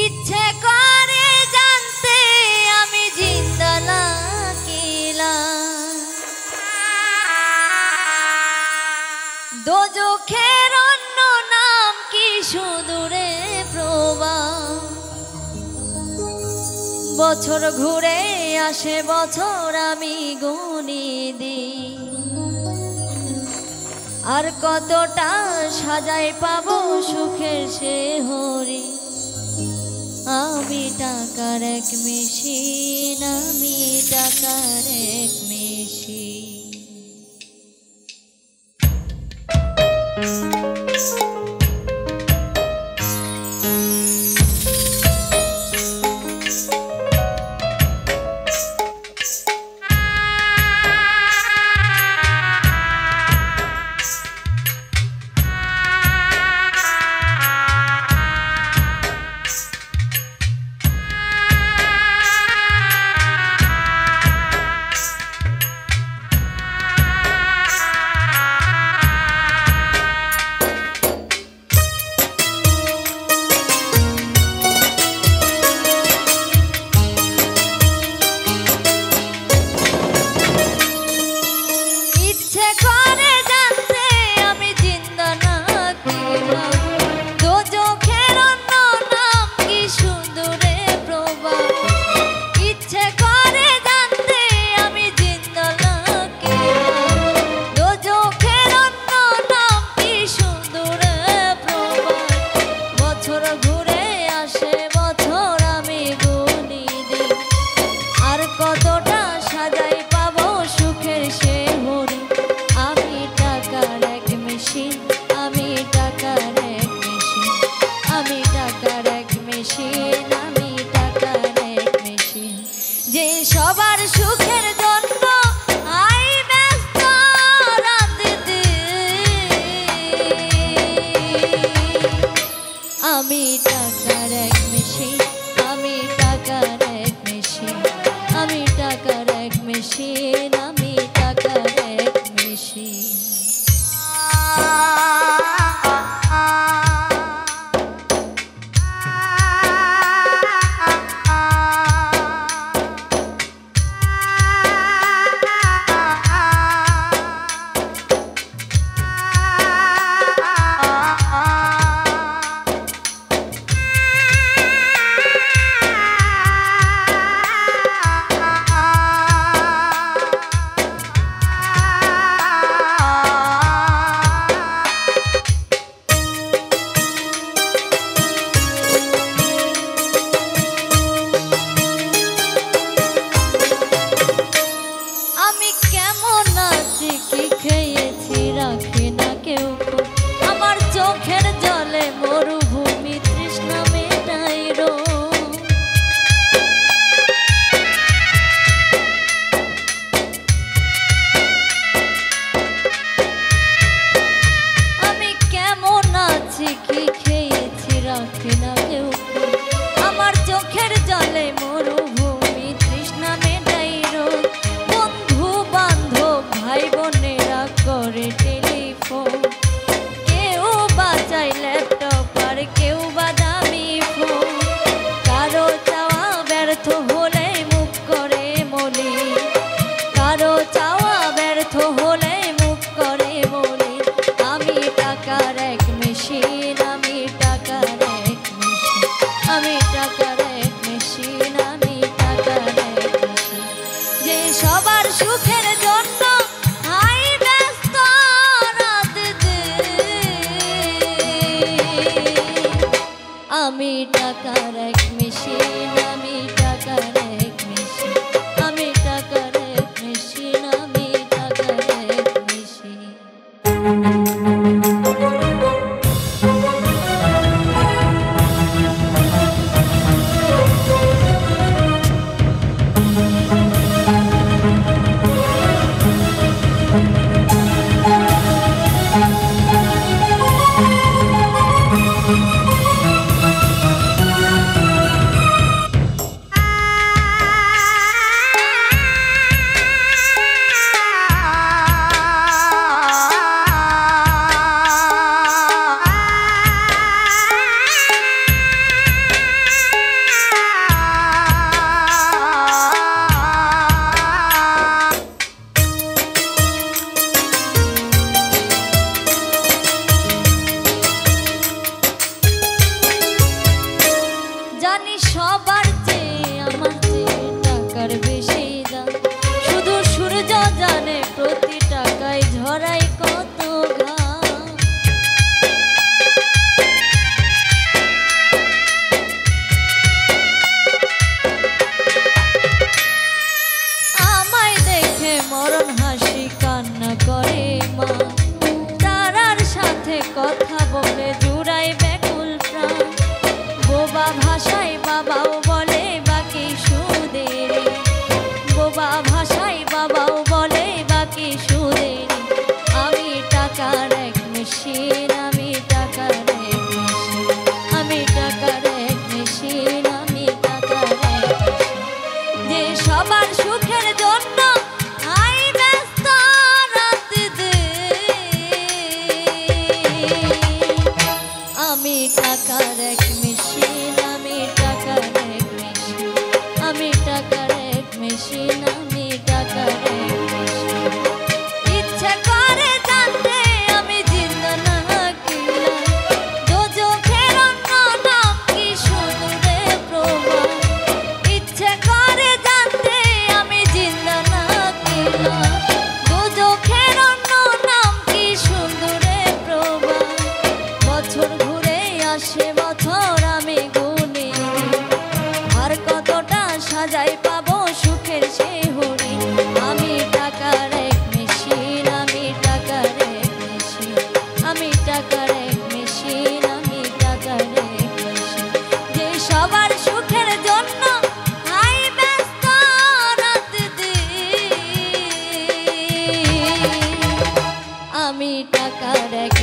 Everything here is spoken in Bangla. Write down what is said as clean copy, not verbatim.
ইচ্ছে করে জানতে আমি জিন্দা নাকিলা, দোজখের অন্য নাম কি সুদূরে প্রবাহ। বছর ঘুরে আসে বছর আমি গুনি দিই, আর কতটা সাজাই পাবো সুখের সে হরি। আমি টাকার এক মেশিন, আমি টাকার এক মেশিন। সবার সুখের জন্য আই ব্যস্ত রাঁধতে, আমি টাকার এক মেশিন, আমি টাকার এক মেশিন, আমি টাকার এক মেশিন, আমি টাকার এক মেশিন। আমার চোখের জলে মরুভূমি তৃষ্ণা মেটাইরো, বন্ধু বান্ধব ভাই বোনেরা করে টেলিফোন, কেউ বাজাই ল্যাপটপ আর কেউ বা দামি ফোন। কারো চাওয়া ব্যর্থ হলে মুখ করে মলি, কারো চাওয়া ব্যর্থ হলে মুখ করে মলি। আমি টাকার এক মেশিন, আমি টাকার এক মেশিন, আমি টাকার এক মেশিন, আমি টাকার এক মেশিন। যে সবার সুখের জন্য আই ব্যস্ত রাঁধতে, আমি টাকার এক মেশিন, আমি টাকার এক মেশিন, আমি টাকার এক মেশিন, আমি টাকার এক মেশিন। ভাষায় বাবাও বলে বাকি সুদের, বোবা ভাষায় বাবাও বলে বাকি সুদের। আমি টাকার এক মেশিন, আমি টাকার এক মেশিন, আমি টাকার এক মেশিন, আমি টাকার এক মেশিন। যে সবার সুখের জন্য আই ব্যস্ত রাত দিন। আমি টাকার এক মেশিন, আমি টাকার এক মেশিন, আমি টাকার এক মেশিন, আমি টাকার এক মেশিন। ইচ্ছে করে জানতে আমি জিন্দা নাকি না, দোজখের অন্য নাম কি সুদূরে প্রবাহ। ইচ্ছে করে জানতে আমি জিন্দা নাকি না, দোজখের অন্য নাম কি সুদূরে প্রবাহ। বছর ঘুরে আসে বছর আমি গুনে, আর কতটা সাজাই পাবো সুখের সে হরি। আমি টাকার এক মেশিন, আমি টাকার এক মেশিন, আমি টাকার এক মেশিন, আমি টাকার এক মেশিন। যে সবার সুখের জন্য আই ব্যস্ত রাত দিন। আমি টাকার এক